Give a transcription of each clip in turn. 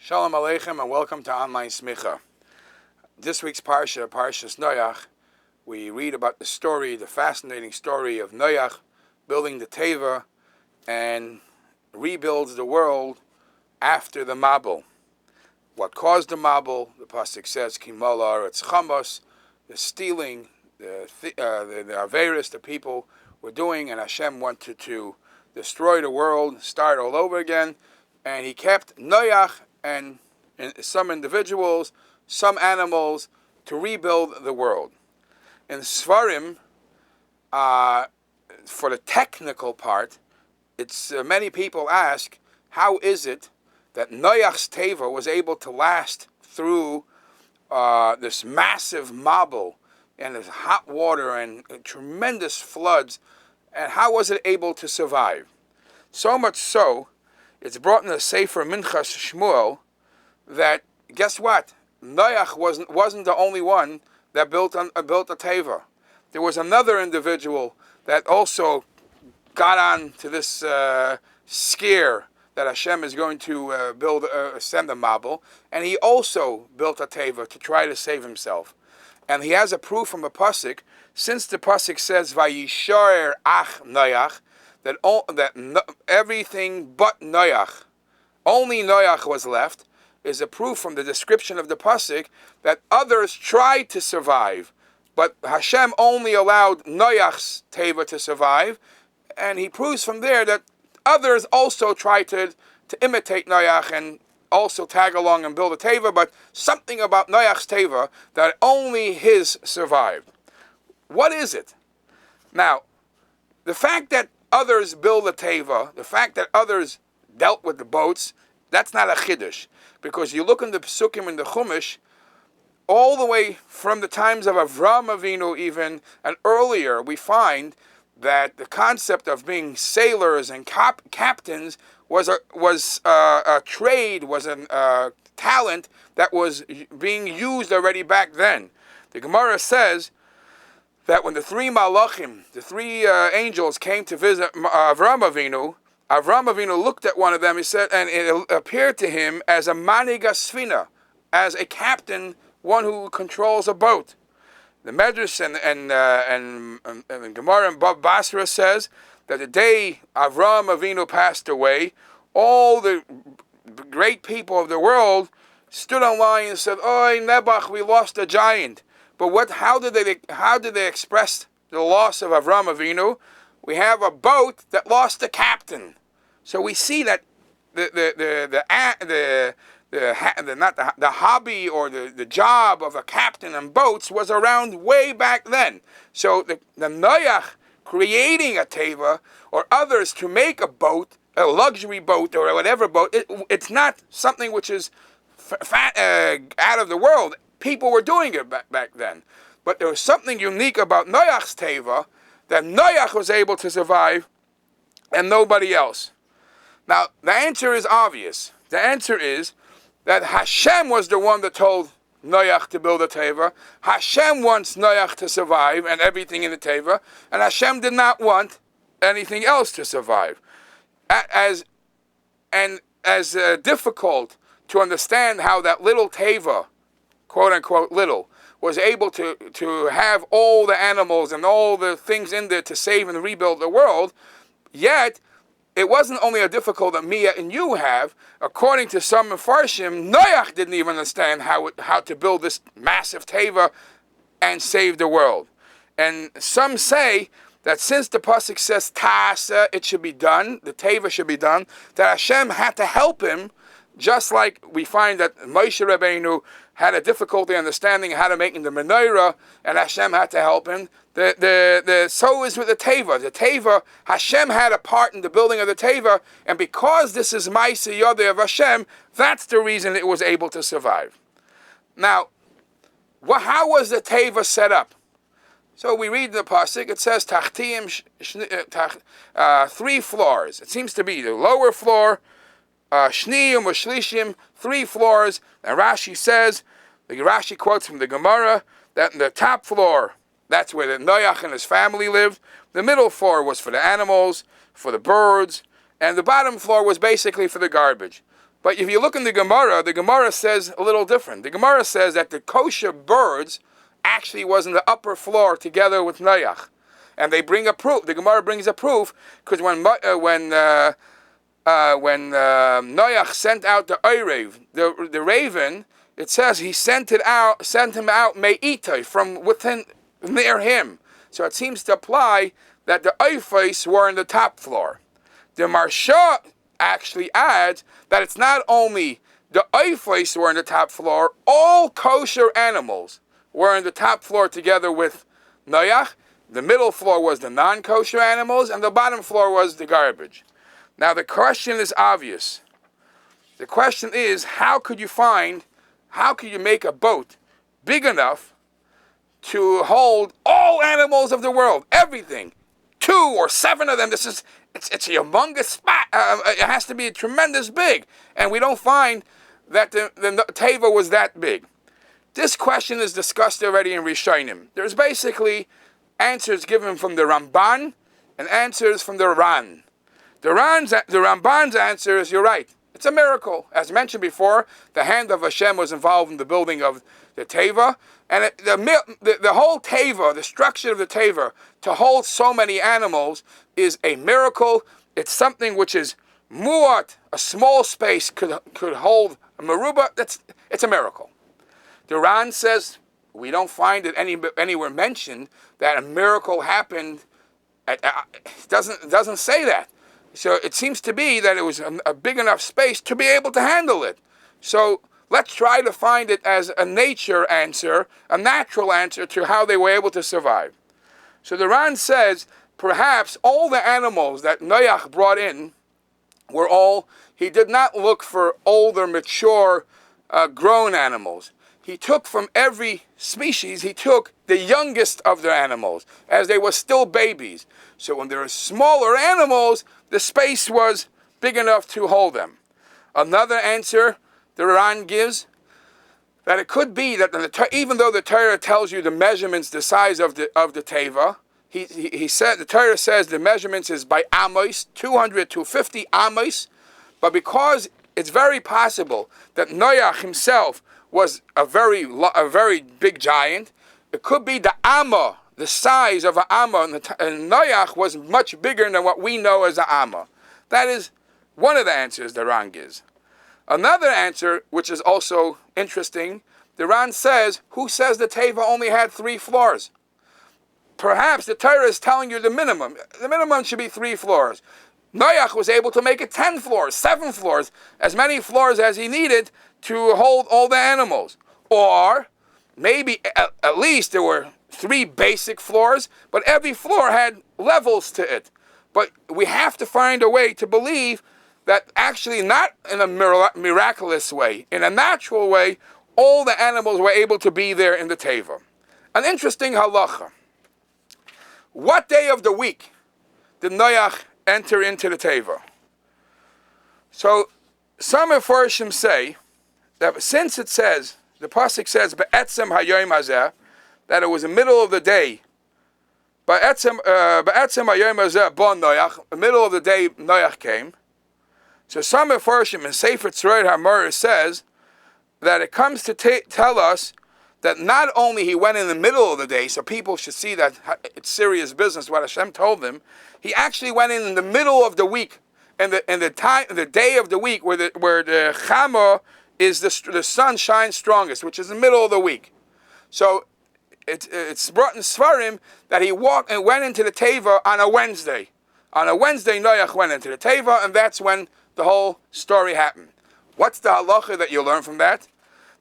Shalom Aleichem and welcome to Online Smicha. This week's Parsha, Parshas Noach, we read about the fascinating story of Noach building the Teva and rebuilds the world after the Mabul. What caused the Mabul? The pasuk says, Kimala it's Chamos, the stealing, the Averis, the people were doing, and Hashem wanted to destroy the world, start all over again, and He kept Noach and some individuals, some animals, to rebuild the world. In Svarim, for the technical part, it's many people ask, how is it that Noach's Teva was able to last through this massive Mabul and this hot water and tremendous floods, and how was it able to survive? So much so, it's brought in the Sefer Minchas Shmuel that, guess what? Noach wasn't the only one that built a Teva. There was another individual that also got on to this scare that Hashem is going to send a Mabul, and he also built a Teva to try to save himself. And he has a proof from a pasuk, since the pasuk says, Vayishoer ach Noach, that everything but Noach, only Noach was left, is a proof from the description of the pasuk that others tried to survive, but Hashem only allowed Noach's Teva to survive, and he proves from there that others also tried to imitate Noach and also tag along and build a Teva, but something about Noach's Teva that only his survived. What is it? Now, the fact that others build a Teva, the fact that others dealt with the boats, that's not a chiddush. Because you look in the Pesukim in the Chumash, all the way from the times of Avram Avinu even, and earlier, we find that the concept of being sailors and captains was a trade, was a talent that was being used already back then. The Gemara says that when the three malachim, the three angels came to visit Avram Avinu looked at one of them, he said, and it appeared to him as a manig asfina, as a captain, one who controls a boat. The Medrash and Gemara and Bab Basra says that the day Avram Avinu passed away, all the great people of the world stood online and said, "Oy Nebuch, we lost a giant." But how did they express the loss of Avram Avinu? We have a boat that lost a captain. So we see that the hobby or the job of a captain on boats was around way back then. So the Noach creating a Teva or others to make a boat, a luxury boat or whatever boat, it's not something which is out of the world. People were doing it back then. But there was something unique about Noach's Teva that Noach was able to survive and nobody else. Now, the answer is obvious. The answer is that Hashem was the one that told Noach to build a Teva. Hashem wants Noach to survive and everything in the Teva, and Hashem did not want anything else to survive. As difficult to understand how that little Teva, quote unquote little, was able to have all the animals and all the things in there to save and rebuild the world, yet it wasn't only a difficult that me and you have. According to some Mefarshim, Noach didn't even understand how to build this massive Teva and save the world. And some say that since the pasuk says Ta'asa, it should be done, the Teva should be done, that Hashem had to help him, just like we find that Moshe Rabbeinu had a difficulty understanding how to make the menorah, and Hashem had to help him. So is with the Teva. The Teva, Hashem had a part in the building of the Teva, and because this is Ma'aseh Yodeh of Hashem, that's the reason it was able to survive. Now, how was the Teva set up? So we read in the pasuk, it says Tachtiyim, 3 floors. It seems to be the lower floor, Shniyim or Shlishim, 3 floors. And Rashi quotes from the Gemara that in the top floor, that's where the Noach and his family lived. The middle floor was for the animals, for the birds, and the bottom floor was basically for the garbage. But if you look in the Gemara says a little different. The Gemara says that the kosher birds actually was in the upper floor together with Noach. And they bring a proof. The Gemara brings a proof because when Noach sent out the Oirev, the raven, it says he sent him out me'itay, from within, near him. So it seems to apply that the Oifais were in the top floor. The Marsha actually adds that it's not only the Oifais were in the top floor, all kosher animals were in the top floor together with Noach. The middle floor was the non-kosher animals, and the bottom floor was the garbage. Now the question is obvious. The question is, how could you make a boat big enough to hold all animals of the world, everything, 2 or 7 of them? It's a humongous spot. It has to be tremendous big, and we don't find that the teva was that big. This question is discussed already in Rishonim. There's basically answers given from the Ramban and answers from the Ran. The Ramban's answer is, you're right, it's a miracle. As mentioned before, the hand of Hashem was involved in the building of the teva, and the whole teva, the structure of the teva, to hold so many animals is a miracle. It's something which is muat, a small space could hold a meruba. It's a miracle. The Ran says we don't find it anywhere mentioned that a miracle happened. It doesn't say that. So it seems to be that it was a big enough space to be able to handle it. So let's try to find it as a nature answer, a natural answer to how they were able to survive. So the Ran says perhaps all the animals that Noach brought in he did not look for older, mature, grown animals. He took from every species, he took the youngest of the animals, as they were still babies. So when there are smaller animals, the space was big enough to hold them. Another answer the Ran gives, that it could be that even though the Torah tells you the measurements, the size of the teva, he said, the Torah says the measurements is by amos, 200 to 50 amos, but because it's very possible that Noach himself was a very big giant, it could be the amma, the size of an amma, and Noach was much bigger than what we know as an amma. That is one of the answers the Ran gives. Another answer, which is also interesting, the Ran says, who says the teva only had 3 floors? Perhaps the Torah is telling you the minimum. The minimum should be 3 floors. Noach was able to make it 10 floors, 7 floors, as many floors as he needed to hold all the animals. Or maybe at least there were 3 basic floors, but every floor had levels to it. But we have to find a way to believe that actually not in a miraculous way, in a natural way, all the animals were able to be there in the teva. An interesting halacha. What day of the week did Noach enter into the teva? So some Mefarshim say that since it says, the pasuk says, "Be'etzem hayoyim hazeh," that it was the middle of the day. Be'etzem hayoyim hazeh bo Noach, the middle of the day Noach came. So some Mefarshim in Sefer Tzroid HaMoreh says that it comes to tell us that not only he went in the middle of the day, so people should see that it's serious business, what Hashem told him, he actually went in the middle of the week, and the day of the week where the Chama is the sun shines strongest, which is the middle of the week. So it's brought in Svarim that he went into the Teva on a Wednesday. On a Wednesday, Noach went into the Teva, and that's when the whole story happened. What's the halacha that you learn from that?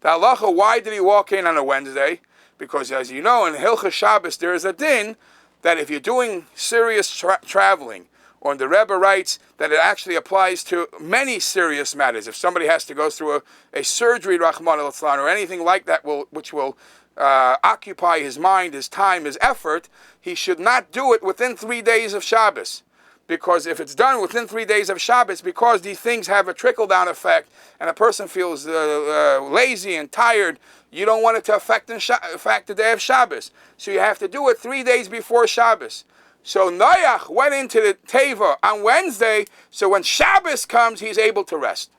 The halacha, why did he walk in on a Wednesday? Because as you know, in Hilchah Shabbos, there is a din that if you're doing serious traveling, or the Rebbe writes that it actually applies to many serious matters. If somebody has to go through a surgery, Rahman al-Islam, or anything like that, which will occupy his mind, his time, his effort, he should not do it within 3 days of Shabbos. Because if it's done within 3 days of Shabbos, because these things have a trickle-down effect, and a person feels lazy and tired, you don't want it to affect the day of Shabbos. So you have to do it 3 days before Shabbos. So Noach went into the Teva on Wednesday, so when Shabbos comes, he's able to rest.